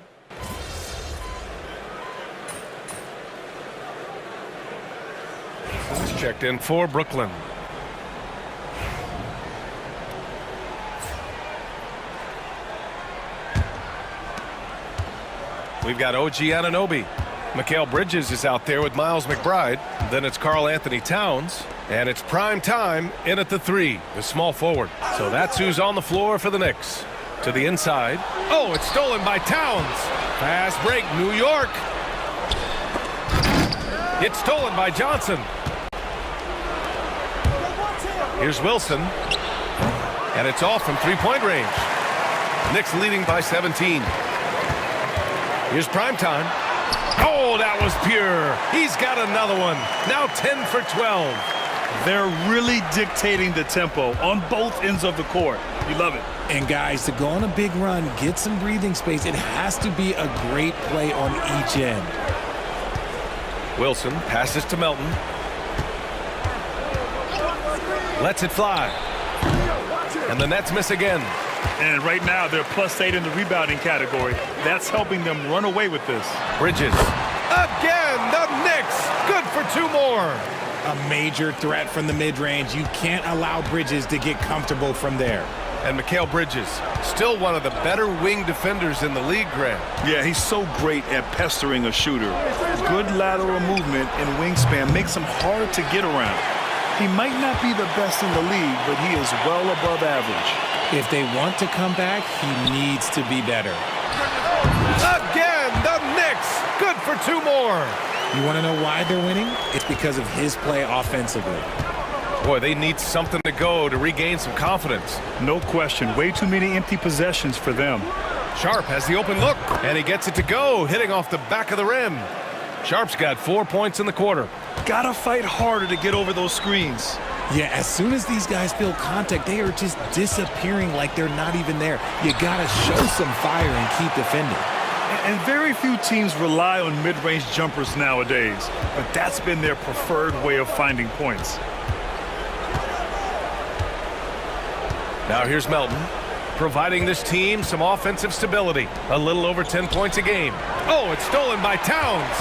S18: He's checked in for Brooklyn. We've got OG Anunoby. Mikal Bridges is out there with Miles McBride. Then it's Karl Anthony Towns. And it's prime time in at the 3, the small forward. So that's who's on the floor for the Knicks. To the inside. Oh, it's stolen by Towns. Fast break, New York. It's stolen by Johnson. Here's Wilson. And it's off from three-point range. Knicks leading by 17. Here's Primetime. Oh, that was pure. He's got another one. Now 10 for 12.
S19: They're really dictating the tempo on both ends of the court. You love it.
S21: And guys, to go on a big run, get some breathing space, it has to be a great play on each end.
S18: Wilson passes to Melton. Lets it fly. And the Nets miss again.
S19: And right now, they're +8 in the rebounding category. That's helping them run away with this.
S18: Bridges. Again, the Knicks. Good for 2 more.
S21: A major threat from the mid-range. You can't allow Bridges to get comfortable from there.
S18: And Mikal Bridges, still one of the better wing defenders in the league, Grant.
S19: Yeah, he's so great at pestering a shooter. Good lateral movement and wingspan makes him hard to get around. He might not be the best in the league, but he is well above average.
S21: If they want to come back, he needs to be better.
S18: Again, the Knicks, good for 2 more.
S21: You want to know why they're winning? It's because of his play offensively.
S18: Boy, they need something to go to regain some confidence.
S19: No question. Way too many empty possessions for them.
S18: Sharp has the open look, and he gets it to go, hitting off the back of the rim. Sharp's got 4 points in the quarter.
S19: Gotta fight harder to get over those screens.
S21: Yeah, as soon as these guys feel contact, they are just disappearing like they're not even there. You gotta show some fire and keep defending.
S19: And very few teams rely on mid-range jumpers nowadays, but that's been their preferred way of finding points.
S18: Now here's Melton, providing this team some offensive stability. A little over 10 points a game. Oh, it's stolen by Towns.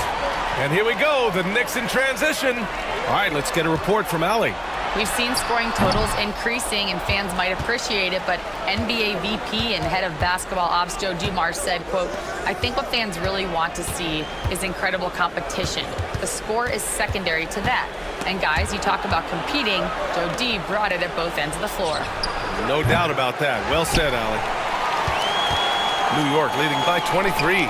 S18: And here we go, the Knicks in transition. All right, let's get a report from Allie.
S20: We've seen scoring totals increasing, and fans might appreciate it, but NBA VP and head of basketball ops Joe Dumars said, quote, "I think what fans really want to see is incredible competition. The score is secondary to that. And guys, you talk about competing, Joe D brought it at both ends of the floor."
S18: No doubt about that. Well said, Allie. New York leading by 23.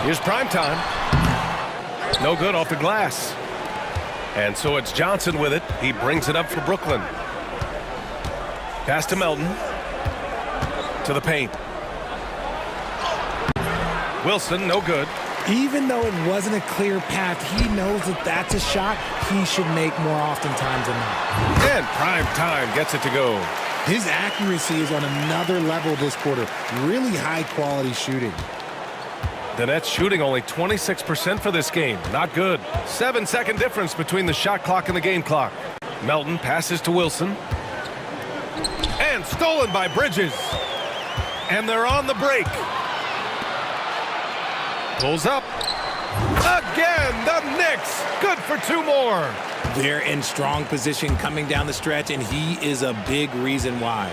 S18: Here's primetime. No good off the glass. And so it's Johnson with it. He brings it up for Brooklyn. Pass to Melton. To the paint. Wilson, no good.
S21: Even though it wasn't a clear path, he knows that that's a shot he should make more oftentimes than not.
S18: And primetime gets it to go.
S21: His accuracy is on another level this quarter. Really high-quality shooting.
S18: The Nets shooting only 26% for this game. Not good. 7-second difference between the shot clock and the game clock. Melton passes to Wilson. And stolen by Bridges. And they're on the break. Pulls up. Again, the Knicks. Good for 2 more.
S21: They're in strong position coming down the stretch, and he is a big reason why.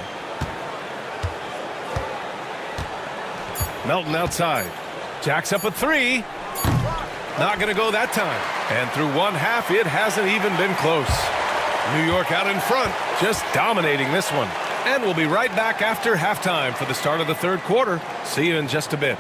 S18: Melton outside. Jacks up a 3. Not going to go that time. And through one half, it hasn't even been close. New York out in front, just dominating this one. And we'll be right back after halftime for the start of the third quarter. See you in just a bit.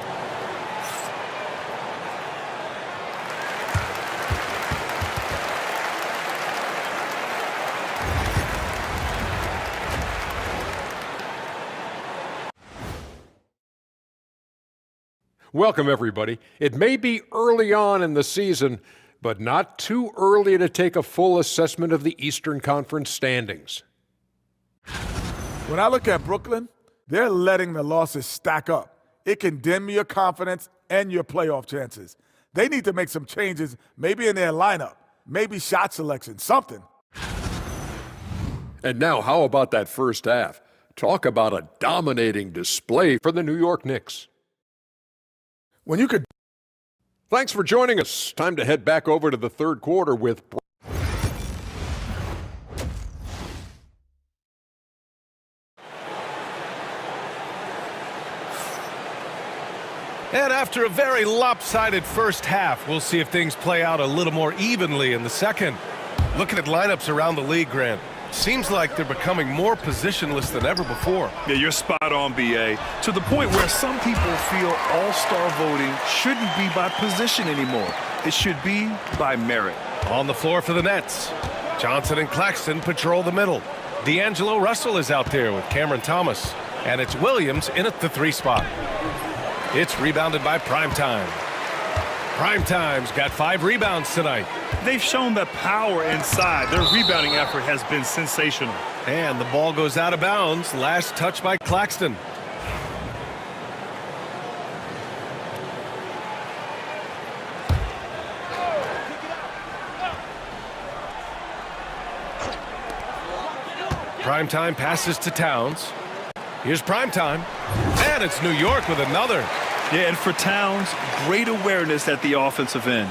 S7: Welcome, everybody. It may be early on in the season, but not too early to take a full assessment of the Eastern Conference standings.
S9: When I look at Brooklyn, they're letting the losses stack up. It can dim your confidence and your playoff chances. They need to make some changes, maybe in their lineup, maybe shot selection, something.
S7: And now, how about that first half? Talk about a dominating display for the New York Knicks.
S9: When you could.
S7: Thanks for joining us. Time to head back over to the third quarter with.
S18: And after a very lopsided first half, we'll see if things play out a little more evenly in the second. Looking at lineups around the league, Grant, seems like they're becoming more positionless than ever before.
S19: Yeah, you're spot on, B.A. To the point where some people feel all-star voting shouldn't be by position anymore. It should be by merit.
S18: On the floor for the Nets, Johnson and Claxton patrol the middle. D'Angelo Russell is out there with Cameron Thomas. And it's Williams in at the 3 spot. It's rebounded by Primetime. Primetime's got 5 rebounds tonight.
S19: They've shown that power inside. Their rebounding effort has been sensational.
S18: And the ball goes out of bounds. Last touch by Claxton. Primetime passes to Towns. Here's Primetime. And it's New York with another.
S19: Yeah, and for Towns, great awareness at the offensive end.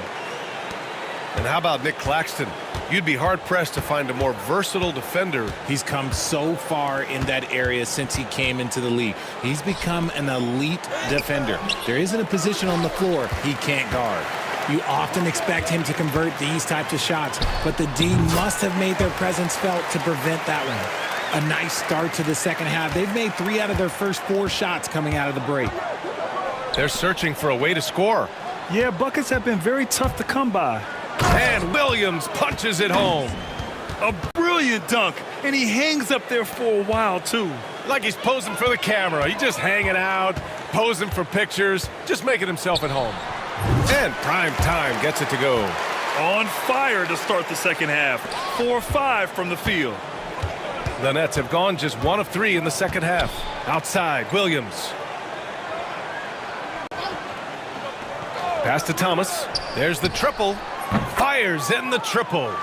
S18: And how about Nick Claxton? You'd be hard-pressed to find a more versatile defender.
S21: He's come so far in that area since he came into the league. He's become an elite defender. There isn't a position on the floor he can't guard. You often expect him to convert these types of shots, but the D must have made their presence felt to prevent that one. A nice start to the second half. They've made 3 out of their first 4 shots coming out of the break.
S18: They're searching for a way to score.
S19: Yeah, buckets have been very tough to come by.
S18: And Williams punches it home.
S19: A brilliant dunk, and he hangs up there for a while, too.
S18: Like he's posing for the camera. He's just hanging out, posing for pictures, just making himself at home. And Prime Time gets it to go.
S19: On fire to start the second half. 4-5 from the field.
S18: The Nets have gone just 1 of 3 in the second half. Outside, Williams. Pass to Thomas. There's the triple. Fires in the triple.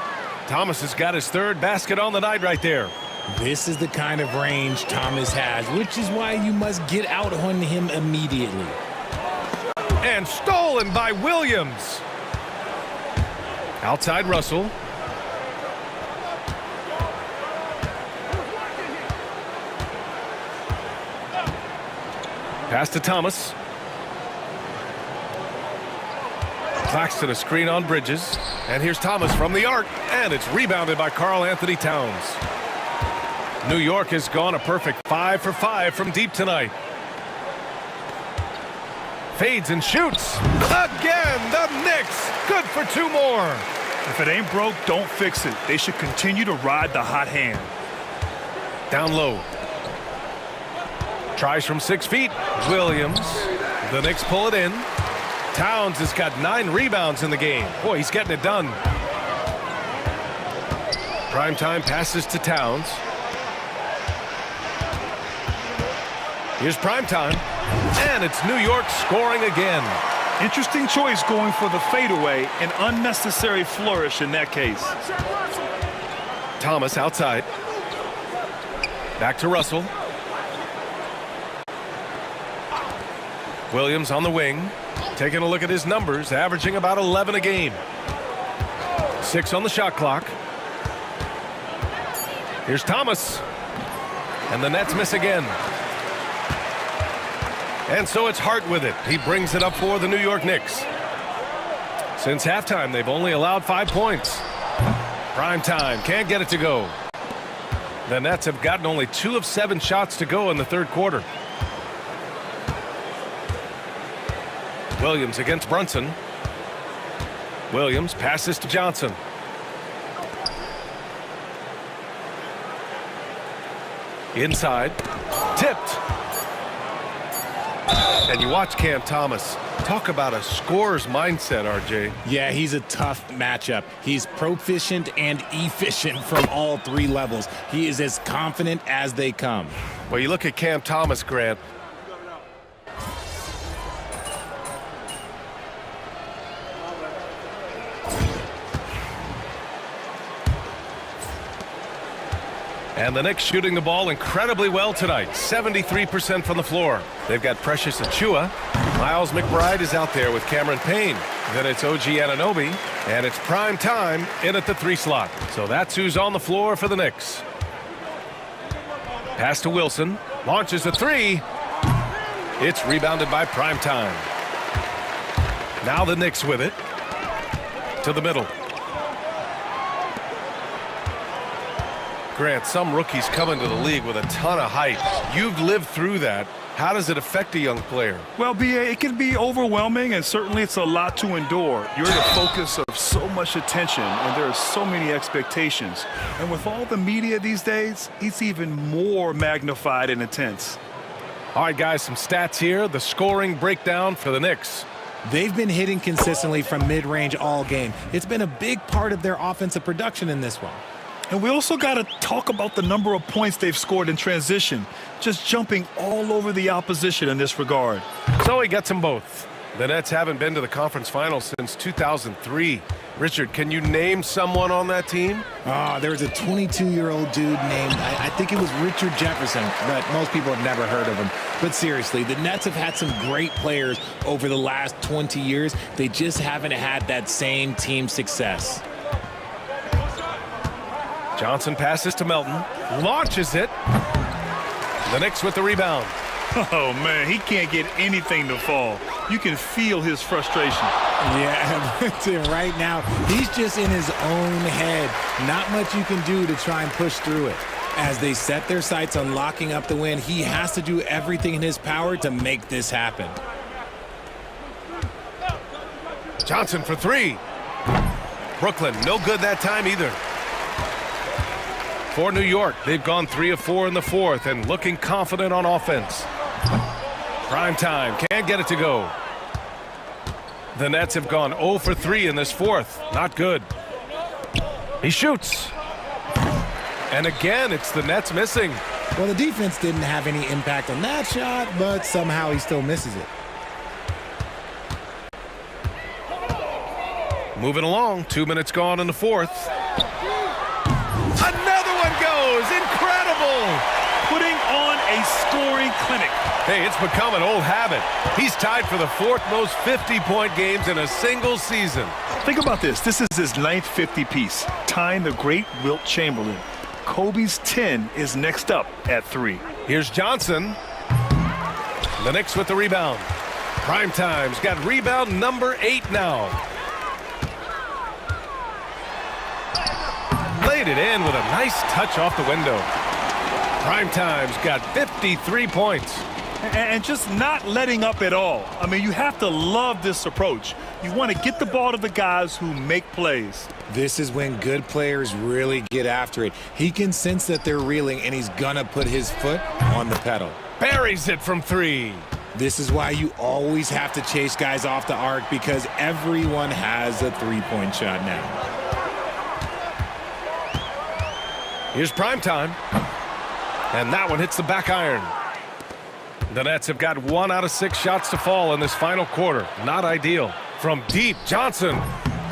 S18: Thomas has got his 3rd basket on the night right there.
S21: This is the kind of range Thomas has, which is why you must get out on him immediately.
S18: And stolen by Williams. Outside Russell. Pass to Thomas. Claxton a screen on Bridges. And here's Thomas from the arc. And it's rebounded by Karl Anthony Towns. New York has gone a perfect 5 for 5 from deep tonight. Fades and shoots. Again, the Knicks. Good for 2 more.
S19: If it ain't broke, don't fix it. They should continue to ride the hot hand.
S18: Down low. Tries from 6 feet. Williams. The Knicks pull it in. Towns has got 9 rebounds in the game. Boy, he's getting it done. Primetime passes to Towns. Here's Primetime. And it's New York scoring again.
S19: Interesting choice going for the fadeaway. An unnecessary flourish in that case.
S18: Thomas outside. Back to Russell. Williams on the wing. Taking a look at his numbers, averaging about 11 a game. 6 on the shot clock. Here's Thomas. And the Nets miss again. And so it's Hart with it. He brings it up for the New York Knicks. Since halftime, they've only allowed 5 points. Prime time, can't get it to go. The Nets have gotten only 2 of 7 shots to go in the 3rd quarter. Williams against Brunson. Williams passes to Johnson. Inside. Tipped. And you watch Cam Thomas. Talk about a scorer's mindset, RJ.
S21: Yeah, he's a tough matchup. He's proficient and efficient from all 3 levels. He is as confident as they come.
S18: Well, you look at Cam Thomas, Grant. And the Knicks shooting the ball incredibly well tonight. 73% from the floor. They've got Precious Achiuwa. Miles McBride is out there with Cameron Payne. Then it's OG Anunoby. And it's Prime Time in at the 3 slot. So that's who's on the floor for the Knicks. Pass to Wilson. Launches a 3. It's rebounded by Prime Time. Now the Knicks with it. To the middle. Grant, some rookies come into the league with a ton of height. You've lived through that. How does it affect a young player?
S19: Well, B.A., it can be overwhelming, and certainly it's a lot to endure. You're the focus of so much attention, and there are so many expectations. And with all the media these days, it's even more magnified and intense.
S18: All right, guys, some stats here. The scoring breakdown for the Knicks.
S21: They've been hitting consistently from mid-range all game. It's been a big part of their offensive production in this one.
S19: And we also got to talk about the number of points they've scored in transition, just jumping all over the opposition in this regard.
S18: So he gets them both. The Nets haven't been to the conference finals since 2003. Richard, can you name someone on that team?
S21: There was a 22-year-old dude named, I think it was Richard Jefferson, but most people have never heard of him. But seriously, the Nets have had some great players over the last 20 years. They just haven't had that same team success.
S18: Johnson passes to Melton, launches it. The Knicks with the rebound.
S19: Oh, man, he can't get anything to fall. You can feel his frustration.
S21: Yeah, right now, he's just in his own head. Not much you can do to try and push through it. As they set their sights on locking up the win, he has to do everything in his power to make this happen.
S18: Johnson for three. Brooklyn, no good that time either. For New York, they've gone 3 of 4 in the fourth and looking confident on offense. Prime time, can't get it to go. The Nets have gone 0 for 3 in this fourth. Not good. He shoots. And again, it's the Nets missing.
S21: Well, the defense didn't have any impact on that shot, but somehow he still misses it.
S18: Moving along, 2 minutes gone in the fourth. Another one goes. Incredible.
S19: Putting on a scoring clinic.
S18: Hey, it's become an old habit. He's tied for the 4th most 50-point games in a single season.
S19: Think about this. This is his 9th 50-piece, tying the great Wilt Chamberlain. Kobe's 10 is next up at 3.
S18: Here's Johnson. The Knicks with the rebound. Primetime's got rebound number 8 now. Laid it in with a nice touch off the window. Primetime's got 53 points.
S19: And just not letting up at all. I mean, you have to love this approach. You want to get the ball to the guys who make plays.
S21: This is when good players really get after it. He can sense that they're reeling, and he's going to put his foot on the pedal.
S18: Buries it from 3.
S21: This is why you always have to chase guys off the arc, because everyone has a three-point shot now.
S18: Here's Primetime. And that one hits the back iron. The Nets have got 1 out of 6 shots to fall in this final quarter. Not ideal. From deep, Johnson.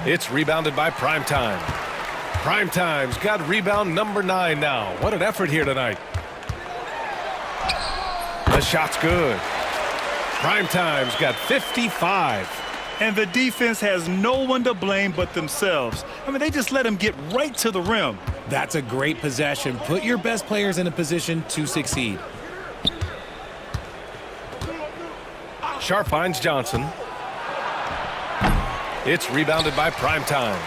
S18: It's rebounded by Primetime. Primetime's got rebound number 9 now. What an effort here tonight. The shot's good. Primetime's got 55.
S19: And the defense has no one to blame but themselves. I mean, they just let him get right to the rim.
S21: That's a great possession. Put your best players in a position to succeed.
S18: Sharp finds Johnson. It's rebounded by Primetime.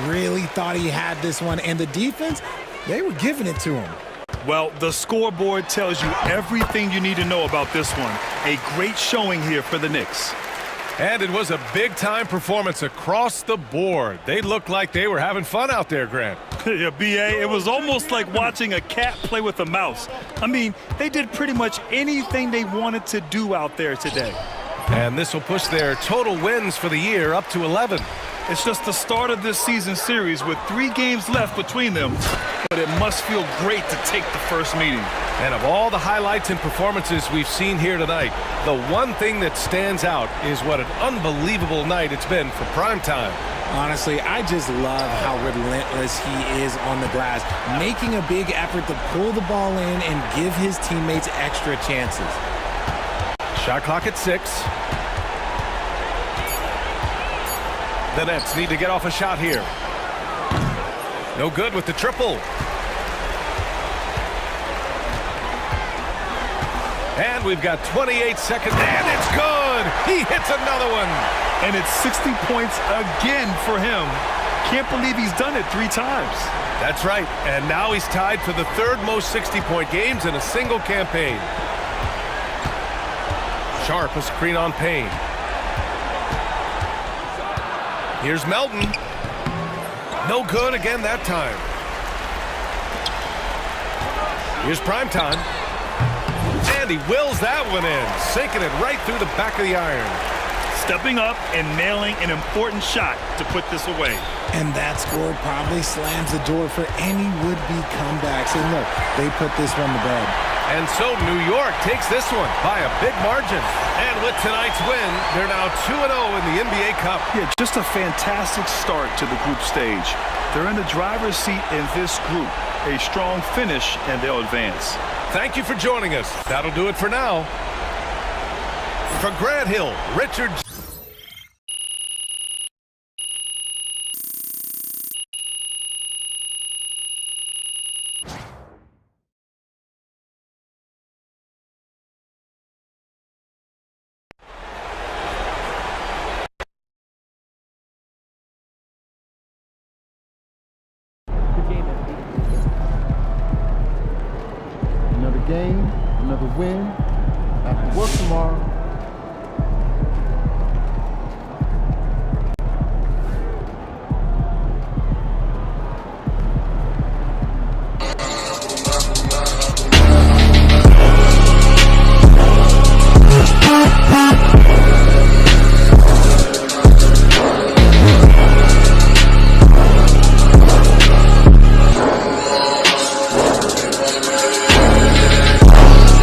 S21: Really thought he had this one, and the defense, they were giving it to him.
S19: Well, the scoreboard tells you everything you need to know about this one. A great showing here for the Knicks.
S18: And it was a big-time performance across the board. They looked like they were having fun out there, Grant.
S19: Yeah, B.A., it was almost like watching a cat play with a mouse. I mean, they did pretty much anything they wanted to do out there today.
S18: And this will push their total wins for the year up to 11.
S19: It's just the start of this season series with 3 games left between them, but it must feel great to take the first meeting.
S18: And of all the highlights and performances we've seen here tonight, the one thing that stands out is what an unbelievable night it's been for Primetime.
S21: Honestly, I just love how relentless he is on the glass, making a big effort to pull the ball in and give his teammates extra chances.
S18: Shot clock at 6. The Nets need to get off a shot here. No good with the triple. And we've got 28 seconds, and it's good! He hits another one!
S19: And it's 60 points again for him. Can't believe he's done it 3 times.
S18: That's right, and now he's tied for the 3rd most 60-point games in a single campaign. Sharp a screen on Payne. Here's Melton. No good again that time. Here's Primetime. And he wills that one in, sinking it right through the back of the iron.
S19: Stepping up and nailing an important shot to put this away.
S21: And that score probably slams the door for any would-be comebacks. And look, they put this one to bed.
S18: And so New York takes this one by a big margin. And with tonight's win, they're now 2-0 in the NBA Cup.
S19: Yeah, just a fantastic start to the group stage. They're in the driver's seat in this group. A strong finish, and they'll advance.
S18: Thank you for joining us. That'll do it for now. For Grant Hill, Richard.
S1: Another game, another win. After work tomorrow,